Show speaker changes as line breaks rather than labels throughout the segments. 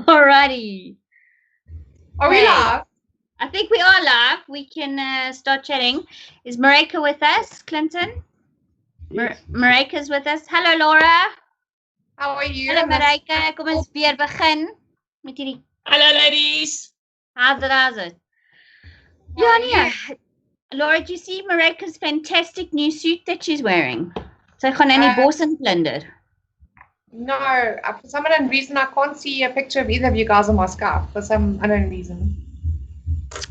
Alrighty.
Are we live?
I think we are live. We can start chatting. Is Maryke with us, Clinton?
Yes.
Maryke's with us. Hello, Laura.
How are you?
Hello, Maryke. Kom ons weer begin met hierdie.
Hello, ladies.
How's it? Ja, nee. Laura, do you see Maryke's fantastic new suit that she's wearing? Sy gaan in die bos in plunder.
No, for some unknown reason, I can't see a picture of either of you guys on my scarf. For some unknown reason.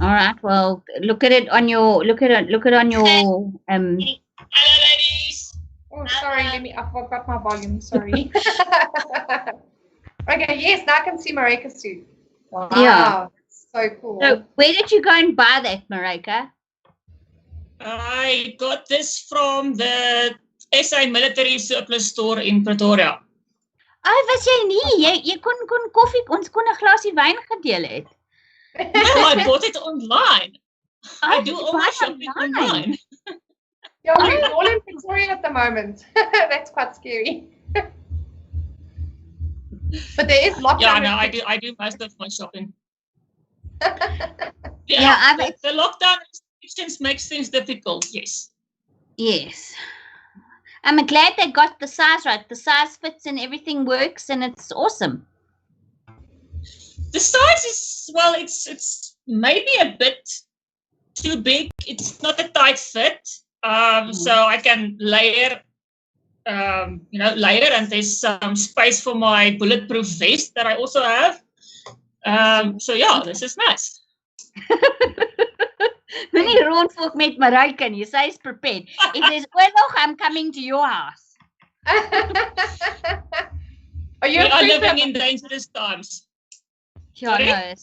All right. Well, look at it on your. Look at it on your.
Hello, ladies.
Oh, sorry. I forgot my volume. Sorry. Okay. Yes, now I can see Maryke's suit. Wow.
Yeah.
That's so cool.
So, where did you go and buy that, Maryke?
I got this from the SA Military Surplus Store in Pretoria.
Oh, was jy nie? Jy kon koffie, ons kon 'n glasie wyn gedeel het.
No, I bought it online. I
Oh,
do
you
all
buy
my
it
shopping
online.
online.
Yeah, we're all in Victoria at the moment. That's quite scary. But there is lockdown.
Yeah, no, I do most of my shopping.
Yeah,
the lockdown restrictions makes things difficult. Yes.
Yes. I'm glad they got the size right. The size fits and everything works, and it's awesome.
The size is, well, it's maybe a bit too big. It's not a tight fit. So I can layer, layer, and there's some space for my bulletproof vest that I also have. So yeah, this is nice.
Moenie rondvolg met Maryke nie. Sy is prepared. If there's oorlog, I'm coming to your house.
Are you
We
a
are living
prepper?
in dangerous times.
Ja,
Sorry?
no.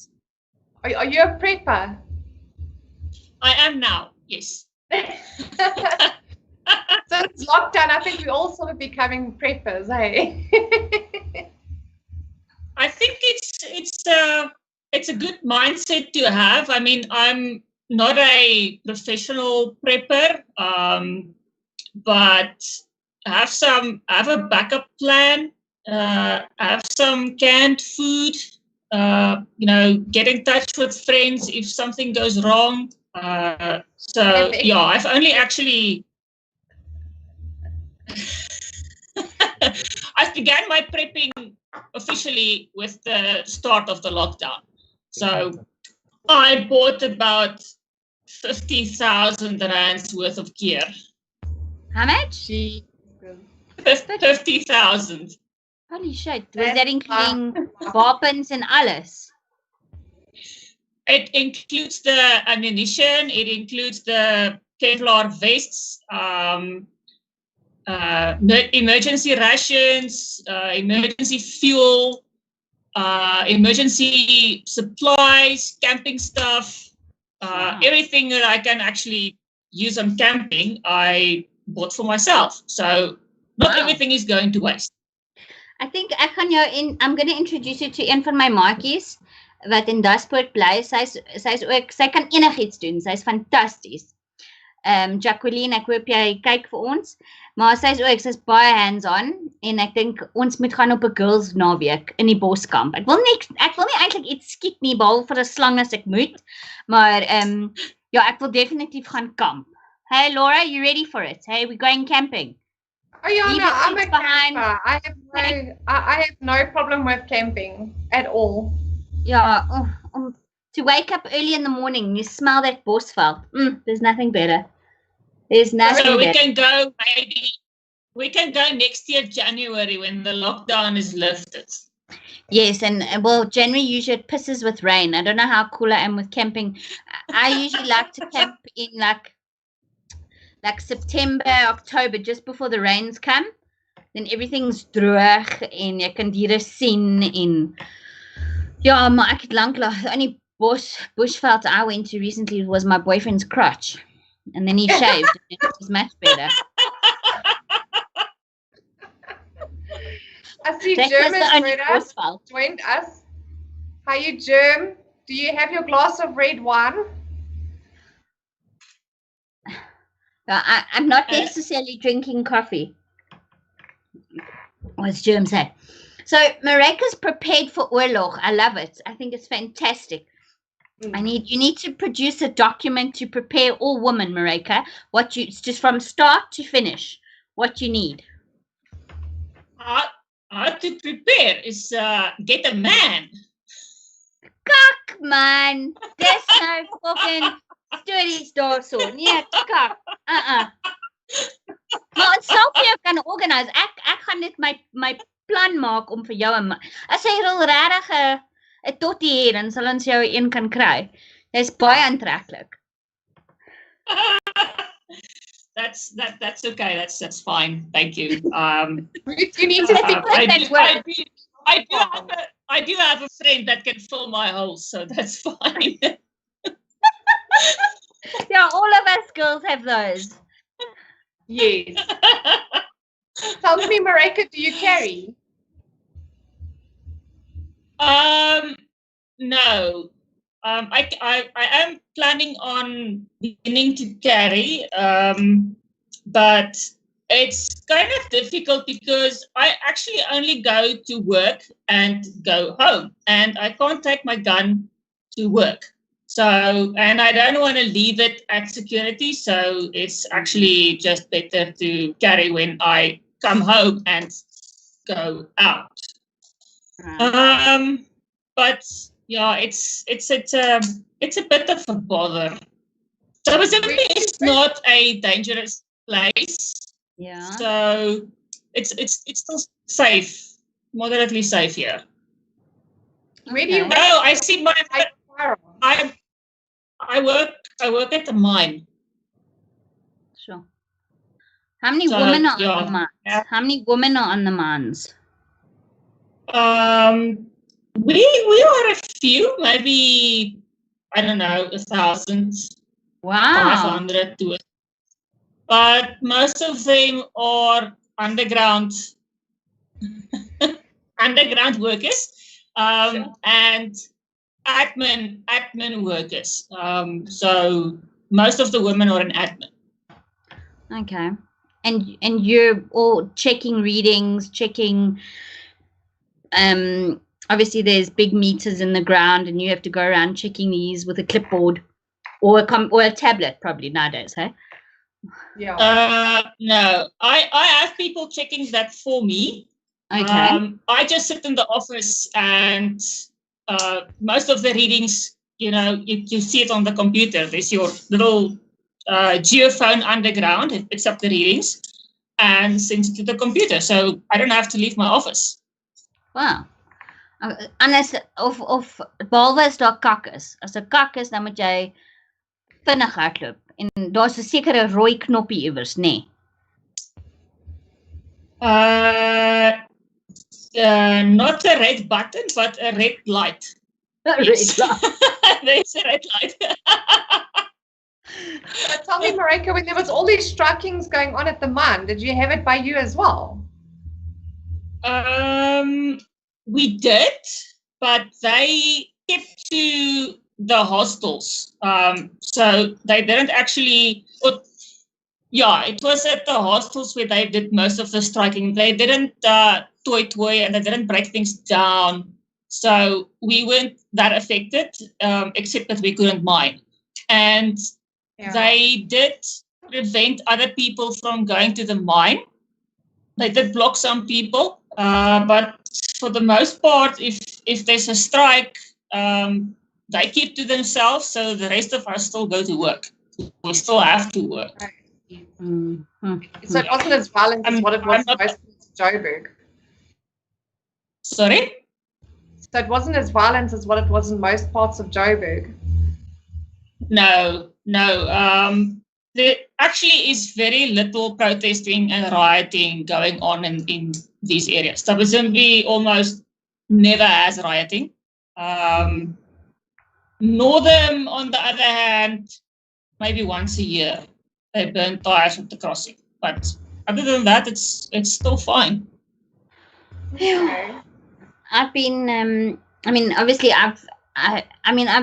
Are you a prepper?
I am now, yes.
Since lockdown, I think we all sort of becoming preppers, hey?
I think it's a good mindset to have. I mean, I'm not a professional prepper, but I have a backup plan. I have some canned food. Get in touch with friends if something goes wrong. So yeah, I've only actually I've began my prepping officially with the start of the lockdown. So I bought about 50,000 rands worth of gear.
How much?
50,000.
Holy shit. Was that including wapens and alles?
It includes the ammunition. It includes the Kevlar vests, emergency rations, emergency fuel, emergency supplies, camping stuff, everything that I can actually use on camping, I bought for myself. So not everything is going to waste.
I think I'm going to introduce you to een van my maatjies wat in Daspoort bly. Sy kan enigiets doen. Sy's fantasties. Jacqueline, ek hoop jy kyk vir ons. Maar sy's baie hands-on en ek dink ons moet gaan op 'n girls naweek in die Boskamp. Ek wil nie eintlik iets skiet nie behalwe vir 'n slang as ek moet. Maar ja, ek wil definitief gaan kamp. Hey Laura, you ready for it? Hey, we're going camping.
Oh yeah,
Leave
no,
your
I'm a
kids behind.
camper. I have no problem with camping at all.
Yeah, to wake up early in the morning, you smell that bosveld. There's nothing better. There's nothing
So
better.
we can go next year January when the lockdown is lifted.
Yes, and well, January usually it pisses with rain. I don't know how cool I am with camping. I usually like to camp in like September, October, just before the rains come. Then everything's droog en jy kan diere sien en ja, maar ek het lanklaas. The only bushveld I went to recently was my boyfriend's crotch. And then he shaved and it was much better.
I see
That was
German
the only
Freda
bushveld.
joined us. How you, Germ? Do you have your glass of red wine?
I'm not necessarily drinking coffee. What's Germ say? So Maryke's prepared for oorlog. I love it. I think it's fantastic. You need to produce a document to prepare all women, Maryke. It's just from start to finish. What you need.
How to prepare is get a man.
Kak man, dis nou fucking stories daarso. Nee, kak. Maar ons sal vir jou kan organise. Ek gaan net my plan maak om vir jou as jy wil regtig 'n tottie hê, dan sal ons jou een kan kry. Dis baie aantreklik.
That's okay. That's fine. Thank you.
You need to think
I do have a friend that can fill my holes, so that's fine.
Yeah, all of us girls have those.
Yes. Tell me, Maryke, do you carry?
No. I am planning on beginning to carry, but it's kind of difficult because I actually only go to work and go home, and I can't take my gun to work. So, and I don't want to leave it at security, so it's actually just better to carry when I come home and go out. But yeah, it's a bit of a bother. So it's not a dangerous place.
Yeah.
So it's still safe, moderately safe here.
Where do you work?
Oh, I see I work at the mine.
Sure. How many women are
yeah.
on the mines? Yeah. How many women are on the mines?
We are a few, maybe, I don't know, 1,000.
Wow.
500 to it. But most of them are underground workers,
Sure.
and admin workers. So most of the women are in admin.
Okay. And you're all checking readings, checking obviously there's big meters in the ground and you have to go around checking these with a clipboard or a tablet probably nowadays, hey?
Yeah.
No, I have people checking that for me.
Okay.
I just sit in the office and most of the readings, you see it on the computer. There's your little geophone underground. It picks up the readings and sends it to the computer. So I don't have to leave my office.
Wow. Unless of behalwe as daar kak is. As 'n kak is, dan moet jy vinnig hardloop en daar's 'n sekere rooi knoppie iewers, nê?
Not a red button, but a red light.
Yes.
There's a red light.
But tell me, Maryke, when there was all these strikings going on at the mine, did you have it by you as well?
We did, but they kept to the hostels. So they didn't actually. It was at the hostels where they did most of the striking. They didn't toy and they didn't break things down. So we weren't that affected, except that we couldn't mine. And they did prevent other people from going to the mine. They did block some people, but for the most part, if there's a strike, they keep to themselves, so the rest of us still go to work. We still have to work.
Mm-hmm.
So it wasn't as violent as what it was in most parts of Joburg.
Sorry?
So it wasn't as violent as what it was in most parts of Joburg.
No. There actually is very little protesting and rioting going on in these areas. Tabazimbi almost never has rioting. Northern, on the other hand, maybe once a year, they burn tires at the crossing. But other than that, it's still fine.
Okay.
I've been, obviously I've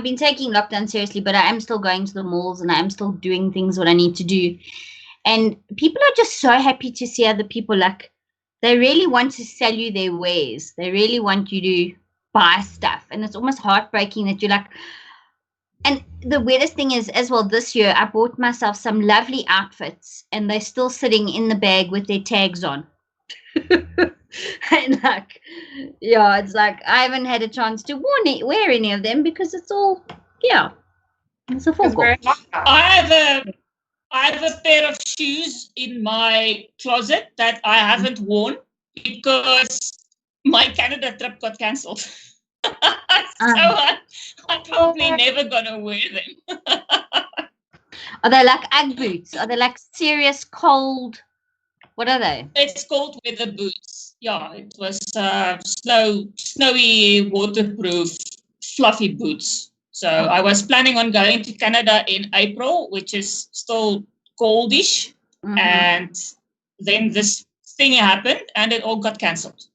been taking lockdown seriously, but I am still going to the malls and I am still doing things what I need to do. And people are just so happy to see other people. Like, they really want to sell you their wares. They really want you to buy stuff. And it's almost heartbreaking that you're like, and the weirdest thing is as well, this year I bought myself some lovely outfits and they're still sitting in the bag with their tags on. And like, yeah, it's like I haven't had a chance to wear any of them because it's all, yeah, it's a full
Because we're in lockdown.
I have a pair of shoes in my closet that I haven't worn because my Canada trip got cancelled. So I'm probably never gonna wear them.
Are they like Ugg boots? Are they like serious cold? What are they?
It's cold weather boots. Yeah, it was snowy, waterproof, fluffy boots. So I was planning on going to Canada in April, which is still coldish. And then this thing happened and it all got cancelled.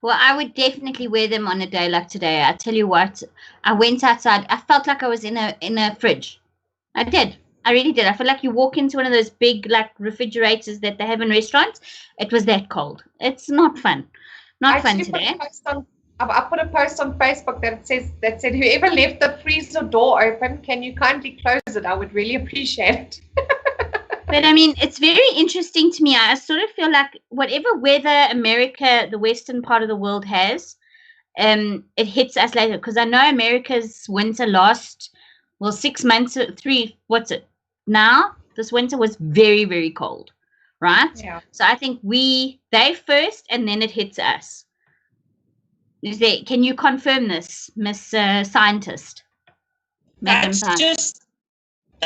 Well, I would definitely wear them on a day like today. I tell you what, I went outside. I felt like I was in a fridge. I did. I really did. I feel like you walk into one of those big like refrigerators that they have in restaurants. It was that cold. It's not fun. Not fun today.
I put a post on Facebook that said whoever left the freezer door open, can you kindly close it? I would really appreciate it.
But I mean, it's very interesting to me. I sort of feel like whatever weather America, the western part of the world has, it hits us later. Because I know America's winter last, 6 months, what's it? Now, this winter was very, very cold, right?
Yeah.
So I think they first and then it hits us. Can you confirm this, Miss Scientist? Madam Scientist?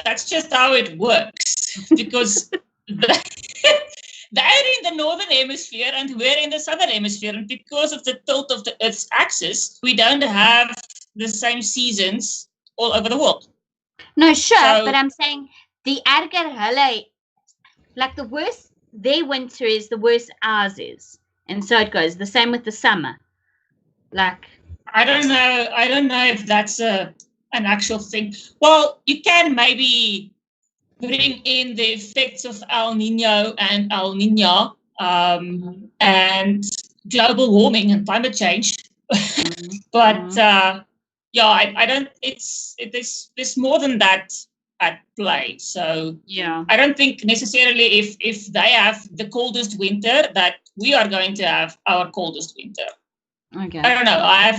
That's just how it works. Because they're in the northern hemisphere and we're in the southern hemisphere, and because of the tilt of the Earth's axis, we don't have the same seasons all over the world.
No, sure, but I'm saying the erger like the worse their winter is, the worse ours is, and so it goes. The same with the summer. Like
I don't know if that's an actual thing. Well, you can maybe bring in the effects of El Nino and El Nino and global warming and climate change. But yeah, I don't. There's more than that at play. So
yeah,
I don't think necessarily if they have the coldest winter that we are going to have our coldest winter.
Okay.
I don't know. I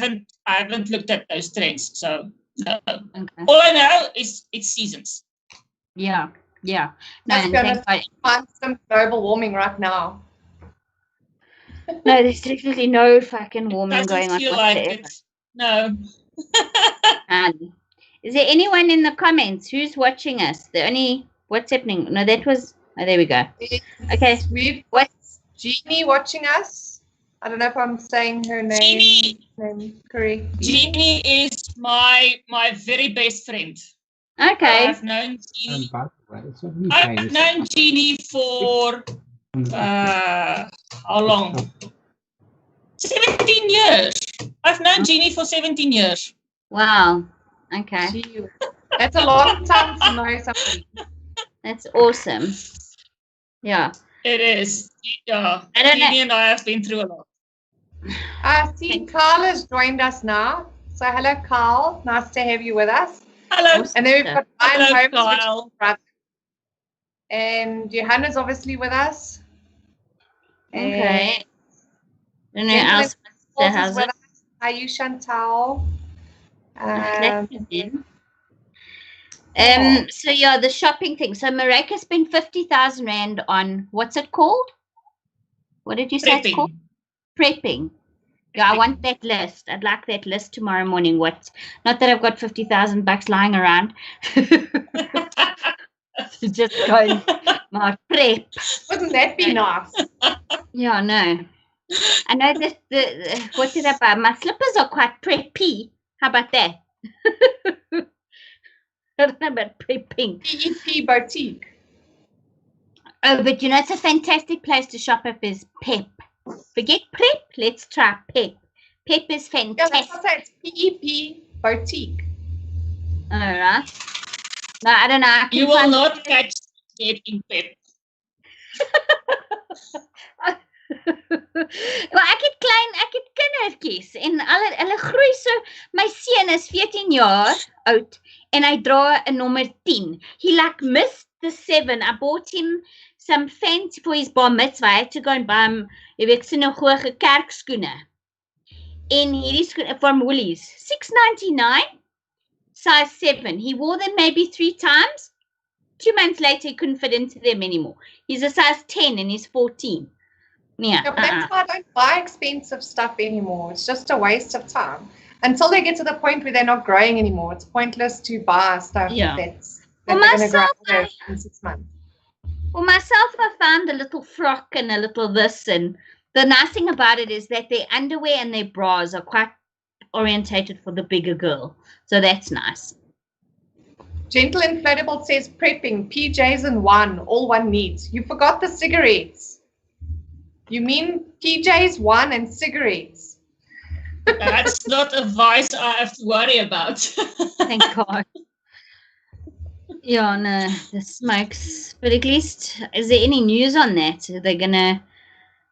haven't looked at those trends. So no. Okay. All I know is it's seasons.
Yeah. No,
find some global warming right now.
No, there's definitely no fucking warming going on.
Feel like it. No.
Is there anyone in the comments who's watching us? What's happening? No, that was. Oh, there we go. Okay.
What's Jeannie watching us? I don't know if I'm saying her name correctly.
Jeannie is my very best friend.
Okay.
I've known Jeannie for how long? 17 years. I've known Jeannie for 17 years.
Wow. Okay.
That's a long time to know somebody.
That's awesome. Yeah.
It is. Yeah. Jeannie and I have been through a lot.
I see Carl has joined us now. So hello, Carl. Nice to have you with us.
Hello.
And then we've got Ryan Holmes,
Carl.
and Johanna's obviously with us.
Okay. And then else
with us. Hi, you, Chantal.
So yeah, the shopping thing. So Maryke spent 50,000 Rand on what's it called? What did you say it's called? Prepping. Yeah, I want that list. I'd like that list tomorrow morning. Not that I've got 50,000 bucks lying around. Just going my prep.
Wouldn't that be nice?
Yeah, no. I know that what did I buy? My slippers are quite preppy. How about that? I don't know about prepping.
PEP Boutique.
Oh, but it's a fantastic place to shop if is Pep. Forget prep, let's try Pep. Pep is fantastic.
Yeah, that's what it's PEP Boutique.
All right. No, I don't know.
You will not catch it in Pep.
Maar ek het kindertjies en hulle groei so. My seun is 14 jaar oud en hy dra 'n nommer 10. He like missed the 7. I bought him some fancy for his bar mitzvah. I had to go and buy him, jy weet, sinagoge kerkskoene. En hierdie skoene from Woolies, $6.99, size 7. He wore them maybe 3 times. 2 months later, he couldn't fit into them anymore. He's a size 10 and he's 14. Yeah,
but that's why I don't buy expensive stuff anymore. It's just a waste of time. Until they get to the point where they're not growing anymore, it's pointless to buy stuff that's they're going to grow in 6 months.
For myself, I found a little frock and a little this, and the nice thing about it is that their underwear and their bras are quite orientated for the bigger girl. So that's nice.
Gentle Inflatable says prepping, PJs and one, all one needs. You forgot the cigarettes. You mean PJs, one, and cigarettes?
That's not a vice I have to worry about.
Thank God. Yeah, no, the smokes. But at least, is there any news on that? They're gonna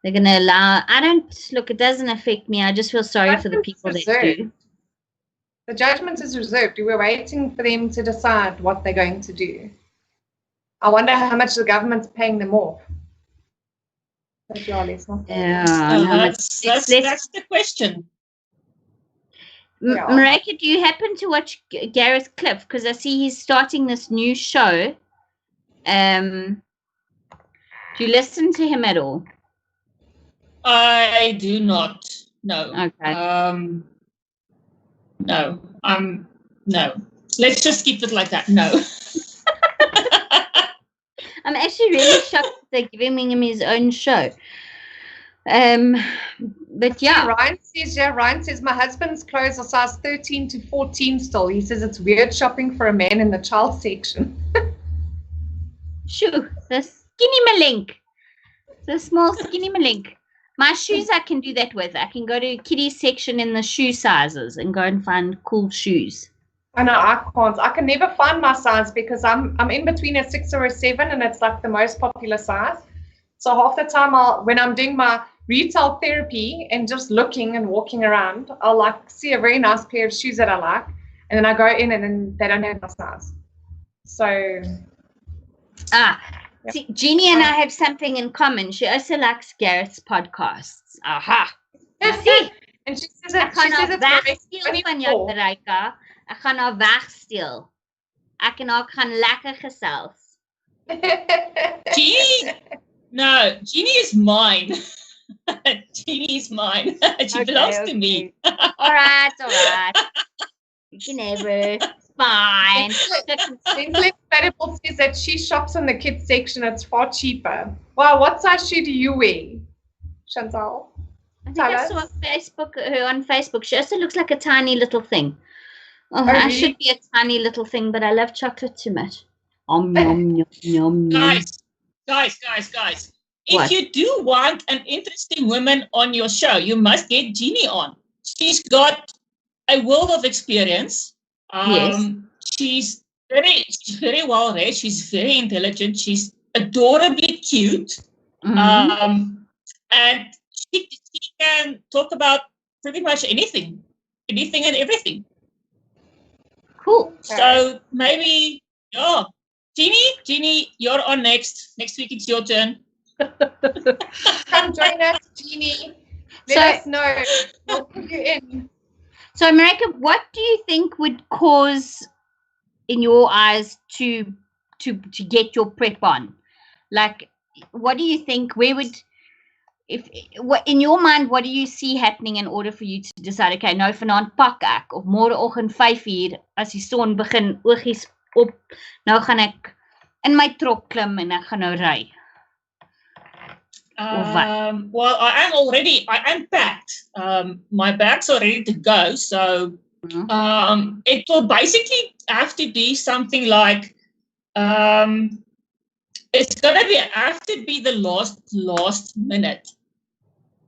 allow. I don't look. It doesn't affect me. I just feel sorry for the people that do.
The judgment is reserved. We're waiting for them to decide what they're going to do. I wonder how much the government's paying them off. But yeah, let's not.
That's the question.
Maryke, do you happen to watch Gareth Cliff? Because I see he's starting this new show. Do you listen to him at all?
I do not. No.
Okay.
No. No. Let's just keep it like that. No.
I'm actually really shocked that they're giving him his own show. But yeah.
Ryan says my husband's clothes are size 13 to 14 still. He says it's weird shopping for a man in the child section.
Shoo, the skinny malink. The small skinny malink. My shoes I can do that with. I can go to kiddie section in the shoe sizes and go and find cool shoes.
I know, I can't. I can never find my size because I'm in between a 6 or a 7 and it's like the most popular size. So half the time when I'm doing my retail therapy and just looking and walking around, I'll like see a very nice pair of shoes that I like and then I go in and then they don't have my size. So
see, Jeannie and I have something in common. She also likes Gareth's podcasts. Aha. See?
And she says it's
van jou Maryke. Ek gaan haar wegstel. Ek en haar gaan lekker gesels.
Jeannie? No, Jeannie is mine. Jeannie is mine. She belongs to me.
All right. You can have her. It's fine.
Incredible says that she shops in the kids section. It's far cheaper. Wow, what size shoe do you wear, Chantal?
I think I saw her on Facebook. She also looks like a tiny little thing. Oh, I should be a tiny little thing, but I love chocolate too much.
Guys. If you do want an interesting woman on your show, you must get Jeannie on. She's got a world of experience.
Yes.
She's very well read. She's very intelligent. She's adorably cute. Mm-hmm. And she can talk about pretty much anything and everything.
Cool.
So maybe, Jeannie, you're on next. Next week it's your turn.
Come join us, Jeannie. Let us know. We'll put you in.
So, Maryke, what do you think would cause, in your eyes, to get your prep on? Like, what do you think? In your mind, what do you see happening in order for you to decide, okay, nou vanaand pak ek, of môreoggend 5:00 as die son begin oogies op, nou gaan ek in my trok klim en ek gaan nou ry?
Well, I am packed. My bag's are ready to go, so it will basically have to be something like it's gonna have to be the last minute.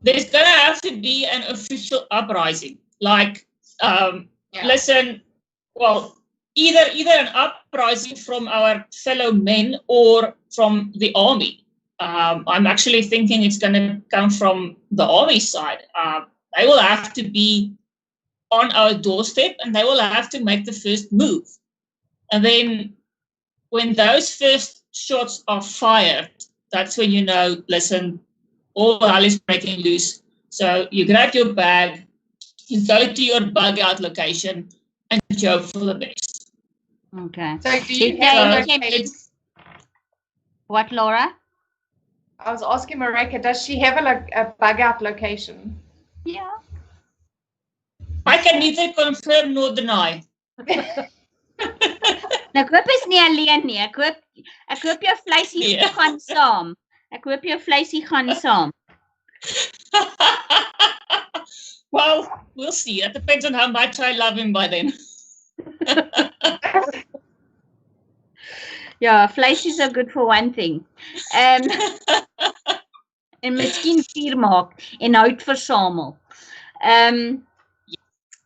There's gonna have to be an official uprising. Like, listen, well, either an uprising from our fellow men or from the army. I'm actually thinking it's going to come from the army side. They will have to be on our doorstep, and they will have to make the first move. And then when those first shots are fired, that's when you know, listen, all hell is breaking loose. So you grab your bag, you go to your bug out location, and you hope for the best.
Okay.
So do you have
what, Laura?
I was asking Maryke, does she have a bug out location?
Yeah.
I can neither confirm nor deny.
Nou, ek hoop is nie alleen nie. Ek hoop jou vleisie gaan saam. Ek hoop jou vleisie gaan saam.
Well, we'll see. It depends on how much I love him by then.
Ja, vleisies are good for one thing. En miskien vuur maak en hout versamel.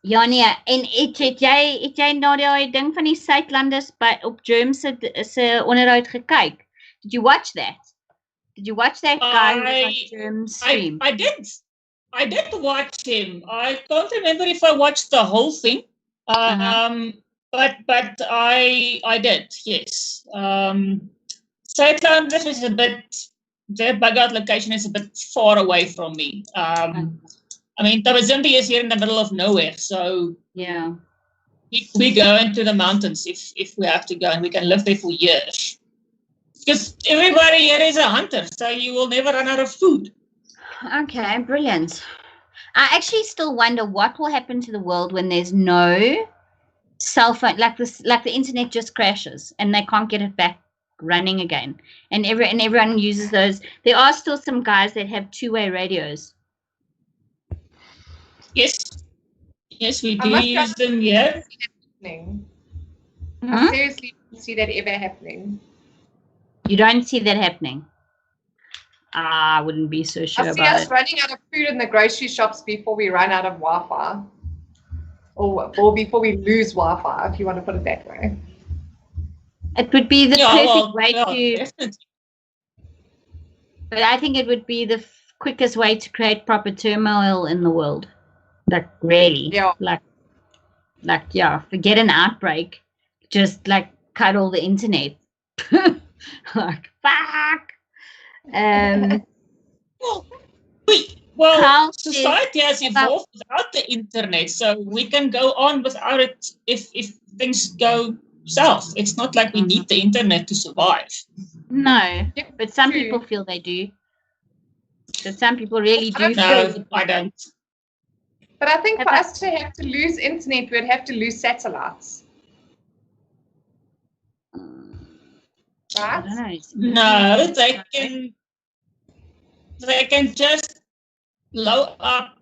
Ja nee, en het jy na die ding van die Suidlanders op Germ se onderhoud gekyk? Did you watch that? Did you watch that guy on Germ's stream?
I did watch him. I can't remember if I watched the whole thing. But I did, yes. Suidlanders is a bit, their bug out location is a bit far away from me. I mean, Tabazimbi is here in the middle of nowhere, so
yeah,
we go into the mountains if we have to go, and we can live there for years. Because everybody here is a hunter, so you will never run out of food.
Okay, brilliant. I actually still wonder what will happen to the world when there's no cell phone, like the internet just crashes and they can't get it back running again, and everyone uses those. There are still some guys that have two-way radios.
Yes, we do use them here.
I seriously don't see that ever happening.
You don't see that happening? I wouldn't be so sure about it.
I see us running out of food in the grocery shops before we run out of Wi-Fi. Or before we lose Wi-Fi, if you want to put it that way.
It would be the perfect way to...
Definitely.
But I think it would be the quickest way to create proper turmoil in the world. Like, really.
Yeah.
Like, yeah, forget an outbreak. Just, like, cut all the internet. Like, fuck!
Well, society has evolved without the internet, so we can go on without it if things go south. It's not like we need the internet to survive.
No, but some people feel they do. But some people really do.
No, I don't.
But I think for us to have to lose internet, we'd have to lose satellites. Right?
I don't know.
No, they can just blow up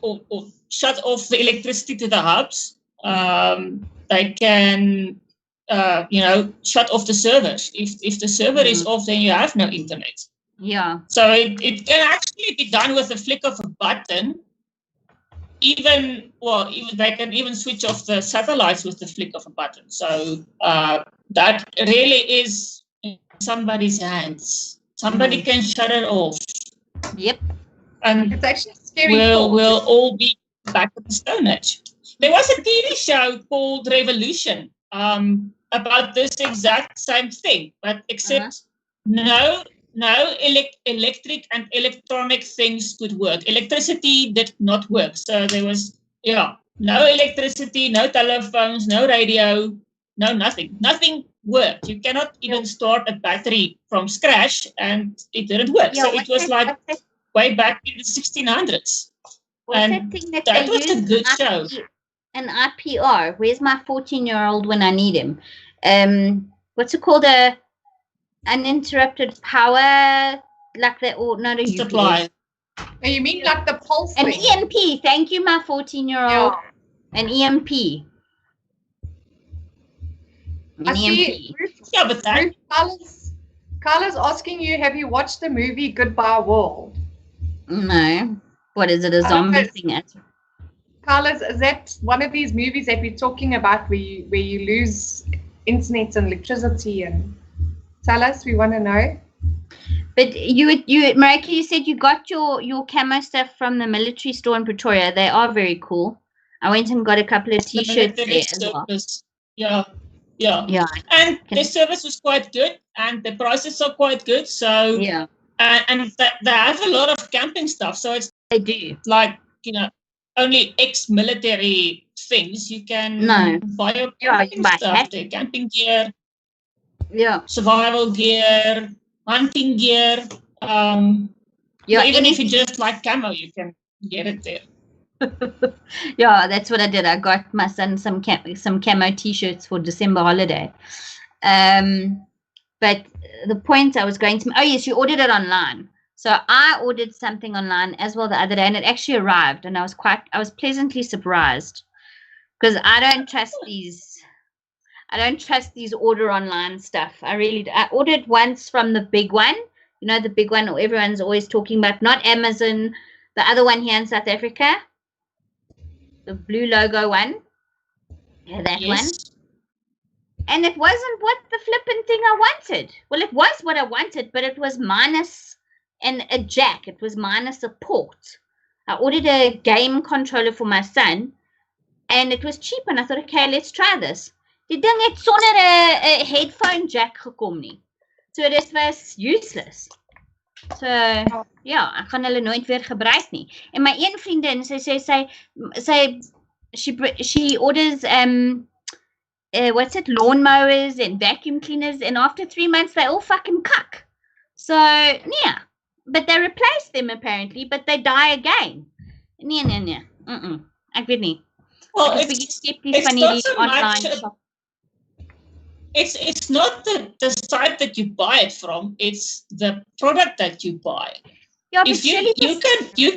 or shut off the electricity to the hubs. They can, shut off the servers. If the server is off, then you have no internet.
Yeah.
So it can actually be done with a flick of a button. Even they can even switch off the satellites with the flick of a button. So that really is in somebody's hands. Somebody can shut it off.
Yep.
And it's actually scary.
We'll all be back at the Stone Age. There was a TV show called Revolution about this exact same thing, but except no electric and electronic things could work. Electricity did not work. So there was, no electricity, no telephones, no radio, no nothing. Nothing worked. You cannot even start a battery from scratch, and it didn't work. So it was like way back in the 1600s. And that was a good show.
An IPR. Where's my 14-year-old when I need him? What's it called? Uninterrupted power, like that, or not a
supply.
Oh, you mean like the pulse?
An EMP. Thank you, my 14-year-old. Yeah. An EMP.
I see.
Yeah, but that.
Carla's asking you, have you watched the movie Goodbye World?
No. What is it? A zombie thing?
Carla's, is that one of these movies that we're talking about where you lose internet and electricity and? Tell us, we want to know.
But Maryke, you said you got your camo stuff from the military store in Pretoria. They are very cool. I went and got a couple of
The
t-shirts
military
there as well.
service. Yeah.
Yeah.
And the service was quite good, and the prices are quite good. So
Yeah,
and they have a lot of camping stuff. So it's
they do.
like, only ex-military things. You can buy your camping stuff, the camping gear, survival gear, hunting gear. Even if you just like camo, you can get it there.
Yeah, that's what I did. I got my son some camo t-shirts for December holiday. But the point I was going to, oh yes, you ordered it online. So I ordered something online as well the other day, and it actually arrived, and I was pleasantly surprised, because I don't trust these order online stuff. I ordered once from the big one, the big one everyone's always talking about, not Amazon, the other one here in South Africa, the blue logo one. Yeah, that one. And it wasn't what the flippin' thing I wanted. Well, it was what I wanted, but it was minus a jack. It was minus a port. I ordered a game controller for my son, and it was cheap, and I thought, okay, let's try this. Die ding het sonder 'n headphone jack gekom nie. So dit was useless. So ja, ek gaan hulle nooit weer gebruik nie. En my een vriendin, she orders what's it, lawnmowers and vacuum cleaners, and after 3 months they all fucking cuck. So yeah, but they replace them apparently, but they die again. Nee. Ek weet nie.
Well, it's not so much. It's not the site that you buy it from. It's the product that you buy.
Yeah,
if you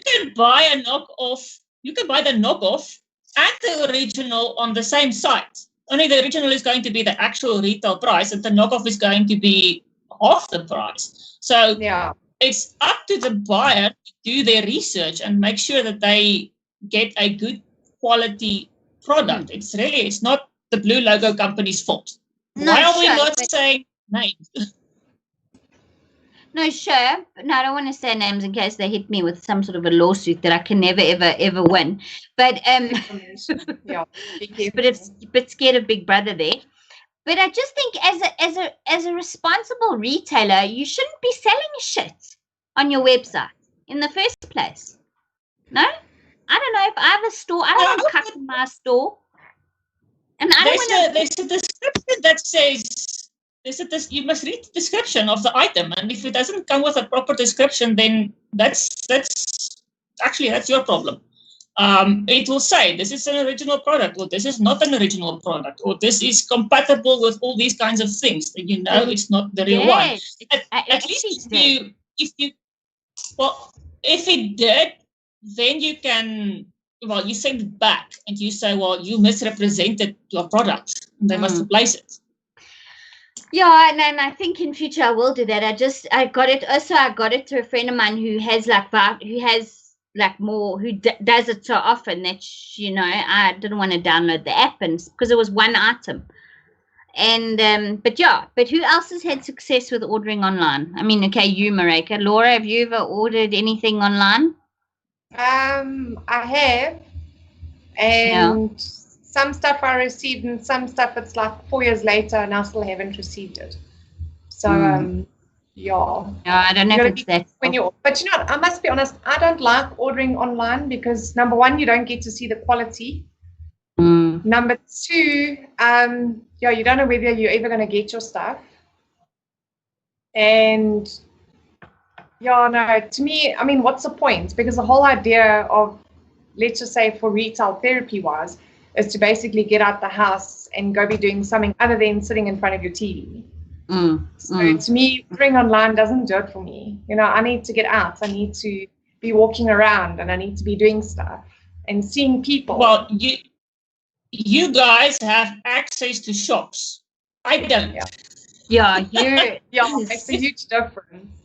can buy a knockoff. You can buy the knockoff and the original on the same site. Only the original is going to be the actual retail price, and the knockoff is going to be half the price. So it's up to the buyer to do their research and make sure that they get a good quality product. It's not the Blue Logo company's fault.
No,
why are we not saying names?
No, sure. No, I don't want to say names in case they hit me with some sort of a lawsuit that I can never, ever win. But but it's a bit scared of Big Brother there. But I just think as a responsible retailer, you shouldn't be selling shit on your website in the first place. No? I don't know if I have a store. I don't want to cut in my store. And I don't want to.
There's a description that says you must read the description of the item, and if it doesn't come with a proper description, then that's your problem. It will say this is an original product, or this is not an original product, or this is compatible with all these kinds of things. And it's not the real one. At least if it did, then you can. Well, you send it back and you say, well, you misrepresented your product. They must replace it.
Yeah, and I think in future I will do that. I got it through a friend of mine who does it so often that, I didn't want to download the app, and because it was one item. And, but who else has had success with ordering online? I mean, okay, you, Maryke. Laura, have you ever ordered anything online?
I have, and some stuff I received, and some stuff it's like 4 years later, and I still haven't received it. So,
I don't know if it's that.
But I must be honest, I don't like ordering online because number one, you don't get to see the quality. Number two, you don't know whether you're ever going to get your stuff. And to me, I mean, what's the point? Because the whole idea of, let's just say for retail therapy-wise, is to basically get out the house and go be doing something other than sitting in front of your TV. So to me, ordering online doesn't do it for me. I need to get out. I need to be walking around, and I need to be doing stuff and seeing people.
Well, you guys have access to shops. I don't.
It's a huge difference.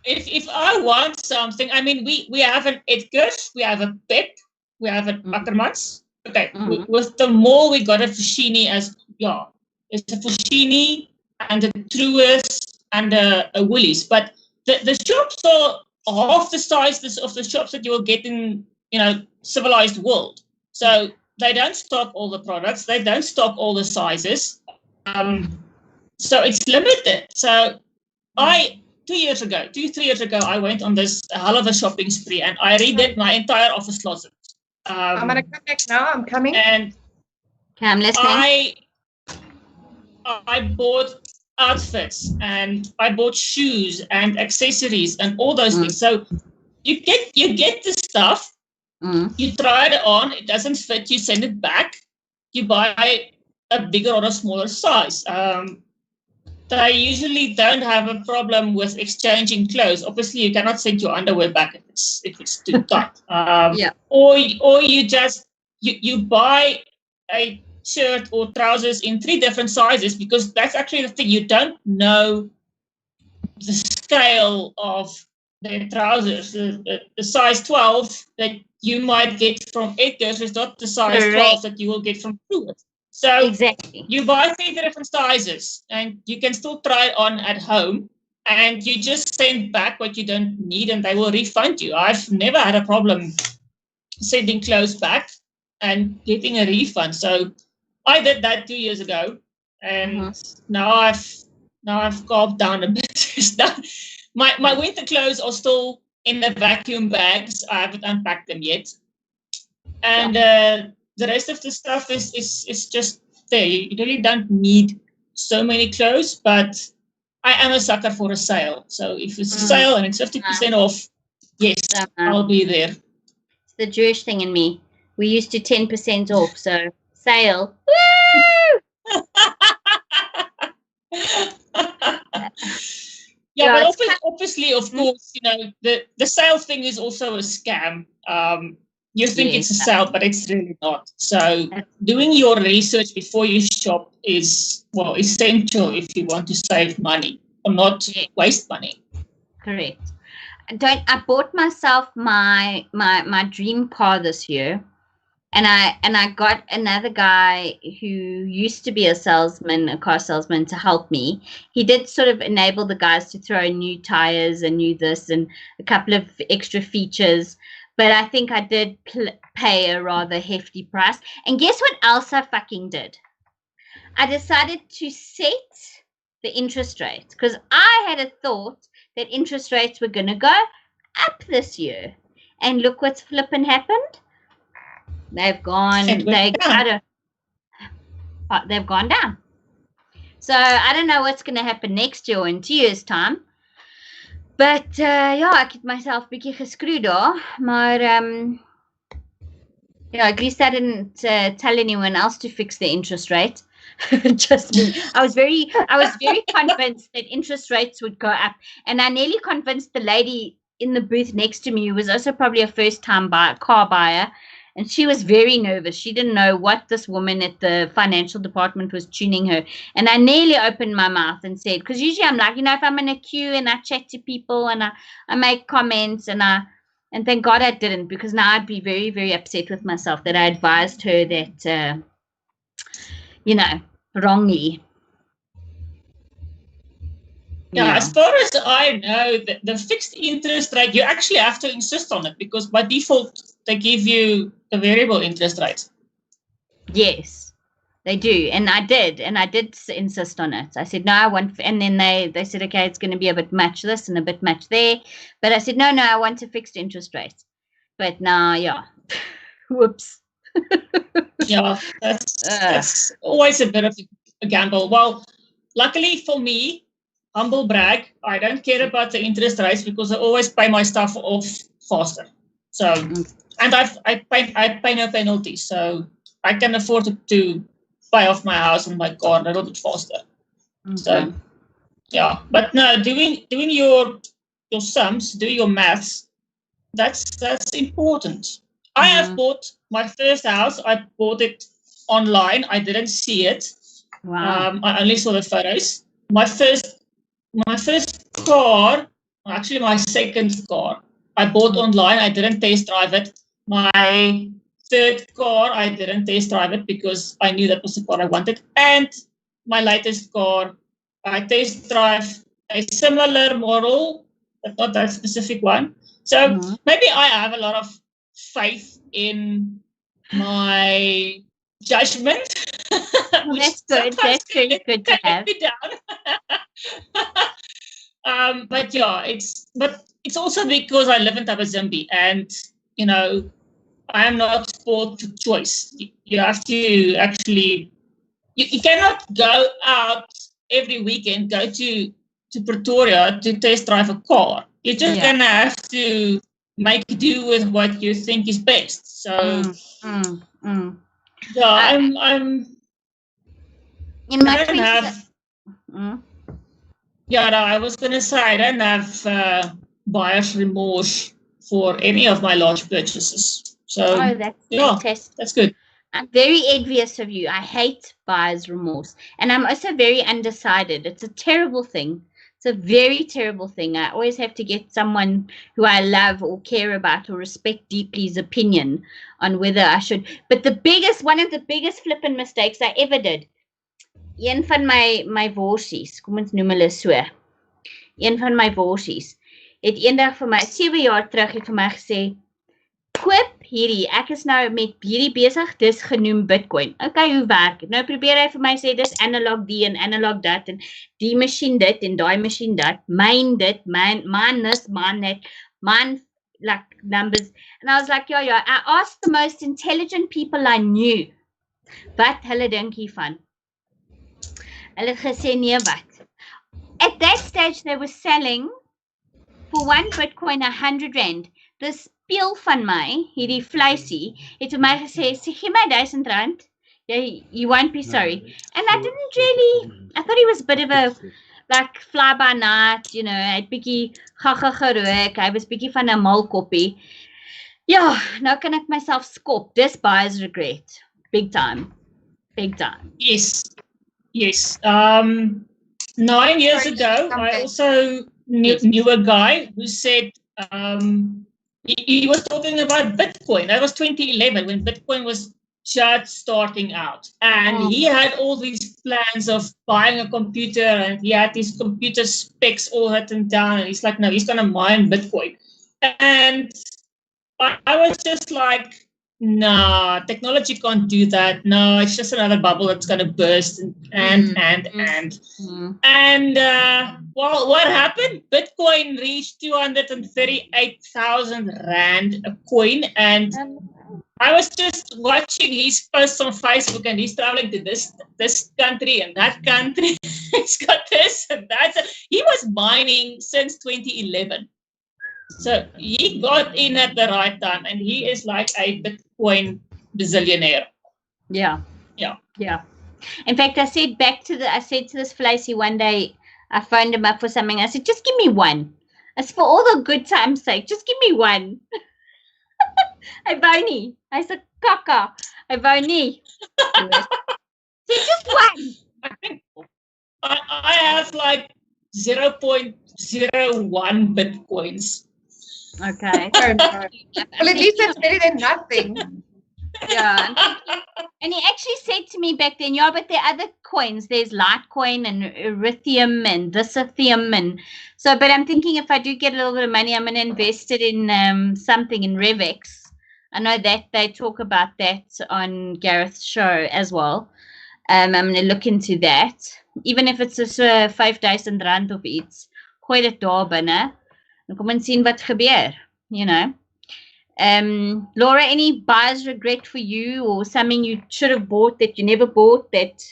If I want something, I mean, we have an Edgars, we have a Pep, we have an Ackermans. Okay, with the mall, we got a Fushini it's a Fushini and a Truist and a Woolies, but the shops are half the size of the shops that you will get in, civilized world. So they don't stock all the products. They don't stock all the sizes. So it's limited. So 3 years ago, I went on this hell of a shopping spree, and I redid my entire office closet.
I'm going to come back now. I'm coming.
And
I'm listening.
I bought outfits, and I bought shoes and accessories and all those things. So you get the stuff, you try it on, it doesn't fit, you send it back, you buy a bigger or a smaller size. They usually don't have a problem with exchanging clothes. Obviously, you cannot send your underwear back if it's too tight. Or you just you buy a shirt or trousers in 3 different sizes, because that's actually the thing. You don't know the scale of the trousers. The size 12 that you might get from Edgar's is not the size 12 that you will get from Truworths. So
exactly,
you buy 3 different sizes, and you can still try it on at home, and you just send back what you don't need, and they will refund you. I've never had a problem sending clothes back and getting a refund. So I did that 2 years ago, and now I've calmed down a bit. My winter clothes are still in the vacuum bags. I haven't unpacked them yet, and the rest of the stuff is just there. You really don't need so many clothes, but I am a sucker for a sale. So if it's a sale and it's 50% off, yes, I'll be there.
It's the Jewish thing in me. We used to 10% off, so sale. Woo!
But obviously, of course, the sale thing is also a scam. You think it's a sale, but it's really not. So doing your research before you shop is, essential if you want to save money or not waste money.
Correct. I bought myself my dream car this year, and I got another guy who used to be a car salesman, to help me. He did sort of enable the guys to throw new tires and new this and a couple of extra features. But I think I did pay a rather hefty price. And guess what else I fucking did? I decided to set the interest rate, because I had a thought that interest rates were going to go up this year. And look what's flipping happened. They've gone down. So I don't know what's going to happen next year or in 2 years' time. But ek het myself bietjie geskroe daar, maar at least I didn't tell anyone else to fix the interest rate. Just me. I was very convinced that interest rates would go up, and I nearly convinced the lady in the booth next to me, who was also probably a first-time car buyer, and she was very nervous. She didn't know what this woman at the financial department was tuning her. And I nearly opened my mouth and said, because usually I'm like, if I'm in a queue and I chat to people and I make comments and thank God I didn't, because now I'd be very, very upset with myself that I advised her that, wrongly.
Yeah, as far as I know, the fixed interest rate, you actually have to insist on it, because by default, they give you the variable interest rate.
Yes, they do. And I did insist on it. I said, no, I want, and then they said, okay, it's going to be a bit much this and a bit much there. But I said, no, I want a fixed interest rate. But now, whoops.
Yeah, that's always a bit of a gamble. Well, luckily for me, humble brag, I don't care about the interest rates, because I always pay my stuff off faster. So, and I pay no penalties, so I can afford to pay off my house and my car a little bit faster. Okay. So, yeah, but no, doing your sums, doing your maths, that's important. I have bought my first house. I bought it online. I didn't see it.
Wow.
I only saw the photos. My first car, actually my second car, I bought online. I didn't test drive it. My third car, I didn't test drive it because I knew that was the car I wanted. And my latest car, I test drive a similar model, but not that specific one. So maybe I have a lot of faith in my judgment.
That's good. That's very good to have.
But yeah, it's also because I live in Tabazimbi, and you know, I am not sport to choice. You have to actually, you cannot go out every weekend, go to Pretoria to test drive a car. You're just gonna have to make do with what you think is best. So yeah, I'm
in my 20s.
Yeah, no, I was gonna say I don't have buyer's remorse for any of my large purchases. So
that's fantastic.
That's good.
I'm very envious of you. I hate buyer's remorse, and I'm also very undecided. It's a terrible thing. It's a very terrible thing. I always have to get someone who I love or care about or respect deeply's opinion on whether I should. But one of the biggest flippin' mistakes I ever did, een van my worsies, kom ons noem hulle so, een van my worsies, het eendag vir my, 7 jaar terug, het vir my gesê, koop hierdie, ek is nou met hierdie besig, dis genoem Bitcoin. Okay, hoe werk het? Nou probeer hy vir my sê, dis analog die en analog dat, en die machine dit, en die machine dat, mine dit, mine this, mine that, mine like numbers. And I was like, yeah, I asked the most intelligent people I knew, wat hulle dink hiervan. Hulle het gesê, nee, wat? At that stage, they were selling for 1 Bitcoin 100 Rand. This speel van my, hierdie vleisie, het vir my gesê, sê gee my R1000, you won't be sorry. And I didn't really, I thought he was a bit of a, like, fly by night, you know, hy het bietjie gaga gerook, hy was bietjie van 'n malkoppie. Ja, nou kan ek myself skop. Dis buyer's regret. Big time. Big time.
Yes. 9 years ago, I also knew a guy who said he was talking about Bitcoin. That was 2011 when Bitcoin was just starting out. And he had all these plans of buying a computer, and he had these computer specs all written down. And he's like, no, he's going to mine Bitcoin. And I was just like, no, technology can't do that. No, it's just another bubble that's going to burst. Well, what happened? Bitcoin reached 238,000 Rand a coin. And I was just watching his posts on Facebook, and he's traveling to this country and that country. He's got this and that. He was mining since 2011. So he got in at the right time, and he is like a Bitcoin bazillionaire.
Yeah. In fact, I said to this Flacy one day, I phoned him up for something. I said, just give me one. It's for all the good time's sake. Just give me one. I wou nie. Hy's 'n kakka. I wou nie. Just one.
I have like 0.01 Bitcoins.
Okay.
Well, at least that's better than nothing.
Yeah. And he actually said to me back then, but there are other coins. There's Litecoin and Ethereum and this Ethereum. And so, but I'm thinking if I do get a little bit of money, I'm going to invest it in something in Revex. I know that they talk about that on Gareth's show as well. I'm going to look into that. Even if it's so R5,000 of iets, gooi dit daar binne. En kom en sien wat gebeur, you know. Laura, any buyer's regret for you, or something you should have bought that you never bought that?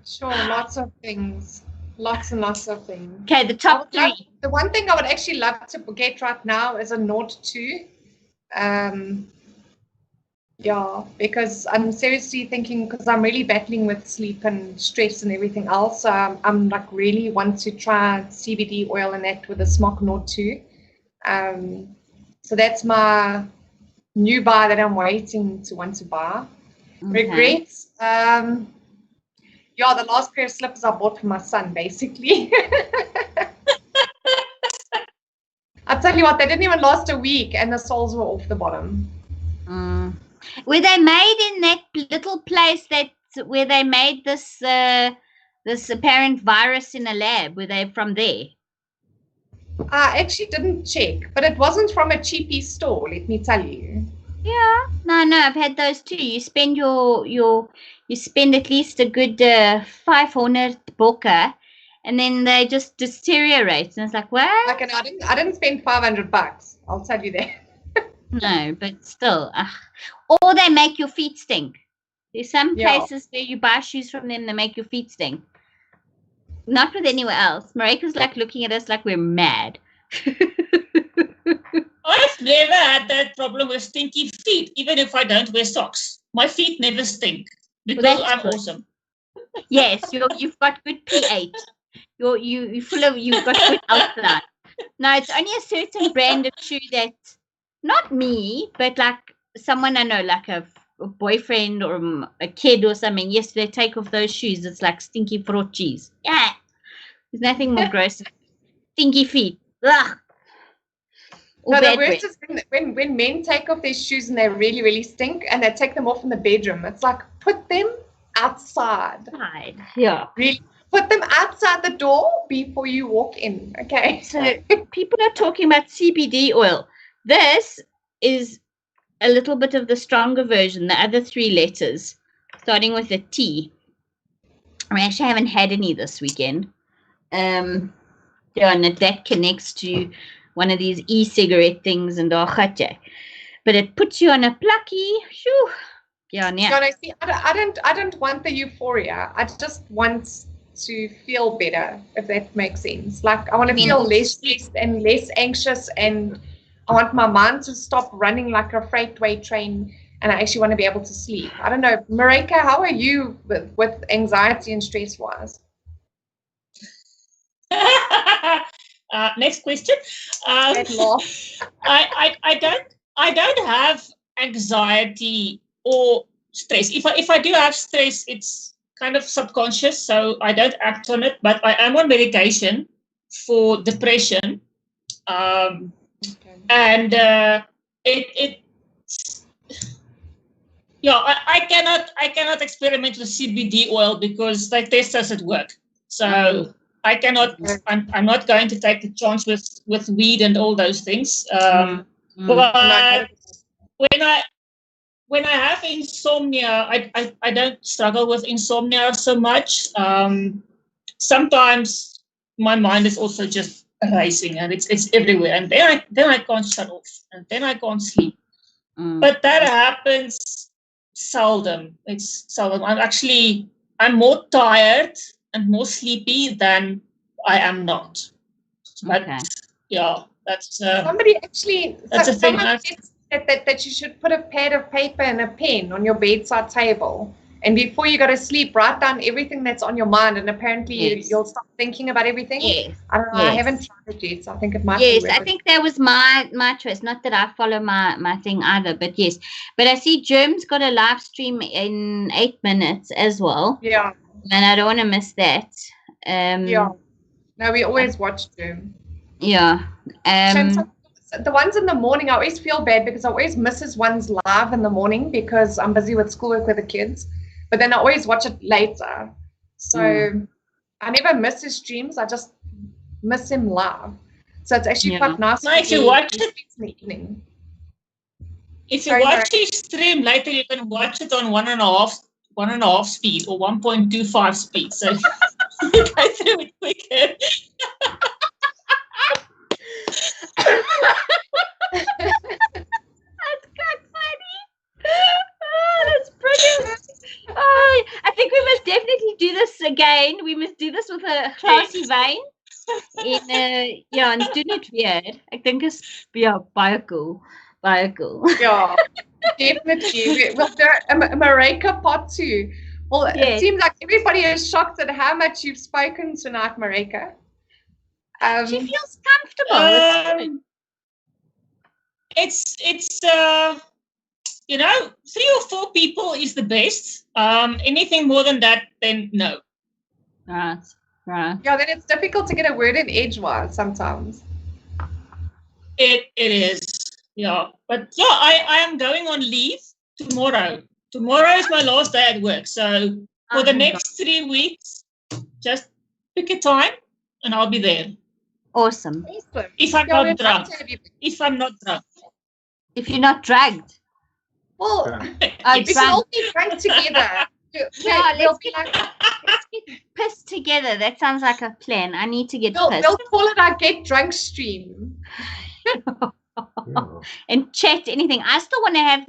Sure, lots of things. Lots and lots of things.
Okay, the top 3.
The one thing I would actually love to get right now is a Note 2. Because I'm seriously thinking, because I'm really battling with sleep and stress and everything else. I'm like really want to try CBD oil and that with a Smok Note 2. So that's my new buy that I'm waiting to want to buy. Okay. Regrets. The last pair of slippers I bought for my son, basically. I'll tell you what, they didn't even last a week, and the soles were off the bottom.
Were they made in that little place where they made this this apparent virus in a lab? Were they from there?
I actually didn't check, but it wasn't from a cheapy store, let me tell you.
Yeah, no, I've had those too. You spend you spend at least a good 500 bokke, and then they just deteriorate, and it's like, what?
Like, and I didn't spend $500. I'll tell you that.
No, but still, or they make your feet stink. There's some places where you buy shoes from them that make your feet stink. Not with anywhere else. Maryke's like looking at us like we're mad.
I've never had that problem with stinky feet, even if I don't wear socks. My feet never stink because I'm awesome.
Yes, you've got good pH. You've got good outline. No, it's only a certain brand of shoe that, not me, but like someone I know, like a boyfriend or a kid or something. Yes, they take off those shoes. It's like stinky frog cheese. Yeah, there's nothing more gross than stinky feet. Ugh.
No, the worst is when men take off their shoes and they really, really stink, and they take them off in the bedroom. It's like, put them outside.
Yeah.
Really, put them outside the door before you walk in. Okay.
So people are talking about CBD oil. This is a little bit of the stronger version, the other 3 letters, starting with a T. I actually haven't had any this weekend. And that connects to one of these e-cigarette things and but it puts you on a plucky. Whew. Yeah,
see, I don't want the euphoria. I just want to feel better, if that makes sense. Like, I want to feel less stressed and less anxious, and I want my mind to stop running like a freight train, and I actually want to be able to sleep. I don't know, Maryke, how are you with anxiety and stress wise?
Next question. I don't have anxiety or stress. If I do have stress, it's kind of subconscious, so I don't act on it. But I am on medication for depression, and I cannot experiment with CBD oil because they test us at work. So I cannot. I'm not going to take the chance with weed and all those things. But when I have insomnia, I don't struggle with insomnia so much. Sometimes my mind is also just racing and it's everywhere, and then I can't shut off, and then I can't sleep. But that happens seldom. It's seldom. I'm more tired and more sleepy than I am not. But yeah, that's
somebody actually.
That's a thing.
That you should put a pad of paper and a pen on your bedside table, and before you go to sleep, write down everything that's on your mind, and apparently you'll stop thinking about everything.
Yes.
I don't know. I haven't tried it yet, so I think it might be.
Yes, I think that was my choice. Not that I follow my thing either, but yes. But I see Germ's got a live stream in 8 minutes as well.
Yeah.
And I don't want to miss that.
Yeah. No, we always watch Germ.
Yeah.
The ones in the morning, I always feel bad because I always miss one's live in the morning because I'm busy with schoolwork with the kids. But then I always watch it later. So I never miss his streams. I just miss him live. So it's actually quite nice.
No, if you watch it
in the evening.
If you watch his stream later, you can watch it on 1.5 speed or 1.25 speed. So you go through it quicker.
That's quite funny. Oh, that's brilliant. Oh, I think we must definitely do this again. We must do this with a classy vein. And do it weird. I think it's baie cool.
Yeah, definitely. We'll do a Maryke part 2. Well, it seems like everybody is shocked at how much you've spoken tonight, Maryke.
She feels comfortable.
It's 3 or 4 people is the best. Anything more than that, then no.
Right.
Yeah, then it's difficult to get a word in edgewise sometimes.
It is. Yeah. But yeah, I am going on leave tomorrow. Tomorrow is my last day at work. So for the next 3 weeks, Just pick a time and I'll be there.
Awesome.
Awesome.
If I'm
Yeah,
not
we'd love
drunk.
to have you.
If I'm not drunk.
If you're not dragged.
Well,
Oh,
we should all be drunk together.
Yeah,
We'll
let's
be
get,
like,
let's get pissed together. That sounds like a plan. I need to get
we'll
pissed
call it our Get Drunk stream.
Yeah.
and chat anything. I still want to have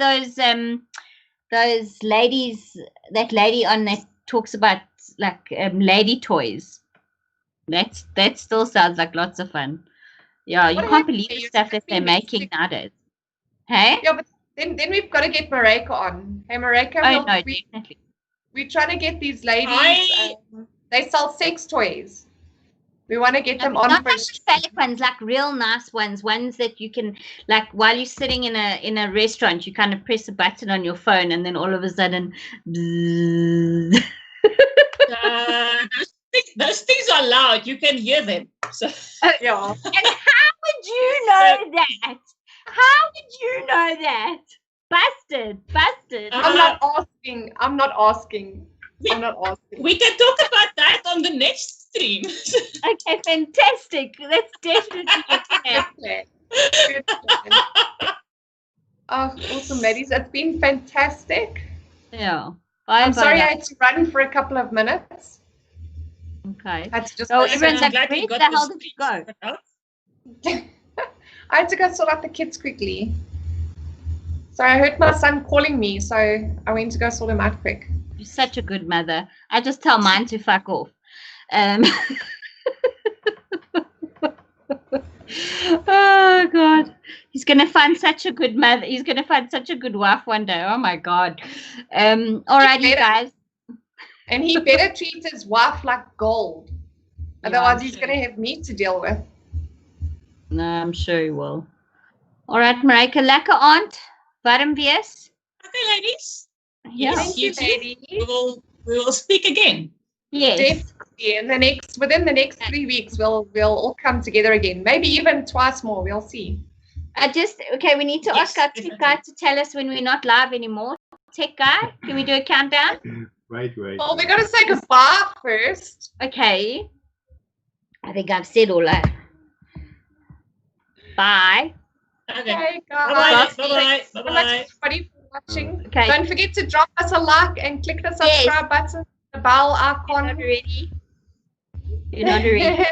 those ladies, that lady on that talks about like lady toys. That still sounds like lots of fun. Yeah, you
What
can't
happened
believe
there?
the
You
stuff
sent
that they're
me
making
messages.
nowadays. Hey?
Yeah, but then we've got to get Maryke on. Hey, Maryke,
Oh no,
we,
definitely.
we're trying to get these ladies.
I-
They sell sex toys. We want to get
No,
them
but
on
not
for
like the fake ones, like real nice ones that you can, like while you're sitting in a restaurant, you kind of press a button on your phone and then all of a sudden, bzzz.
Those things are loud. You can hear them. So
Yeah.
And how would you know that? How would you know that? Busted.
I'm not asking. I'm not asking.
we can talk about that on the next stream.
Okay, fantastic. That's definitely a plan.
Good plan. Good plan. Oh, awesome, ladies. It's been fantastic.
Yeah.
I'm sorry I had to run for a couple of minutes.
Okay.
I had to just
So
go
everyone's
sort
like,
glad we
where
got
the hell
this
did you go?
fixed out.
I had to go sort out the kids quickly. So I heard my son calling me, so I went to go sort him out quick.
You're such a good mother. I just tell mine to fuck off. Oh God, he's gonna find such a good mother. He's gonna find such a good wife one day. Oh my God. Alrighty,
better.
guys.
And he better treat his wife like gold. Otherwise,
I'm
he's
sure.
going to have me to deal with.
No, I'm sure he will. All right, Maryke, lekker aand. Warm wees.
Okay, ladies.
Yeah.
Thank you,
you too.
ladies.
We will speak again.
Yes.
Definitely. Within the next 3 weeks, we'll all come together again. Maybe even twice more. We'll see.
We need to
Yes,
ask our tech
definitely.
guy to tell us when we're not live anymore. Tech guy, can we do a countdown?
Right.
Well, we got to say goodbye first.
Okay. I think I've said all that. Bye.
Okay.
Okay,
Bye-bye.
guys.
Bye-bye.
Thanks so much,
Bye-bye.
everybody, for watching.
Okay.
Don't forget to drop us a like and click the subscribe button, the bell
You're not
icon.
ready. You're not ready.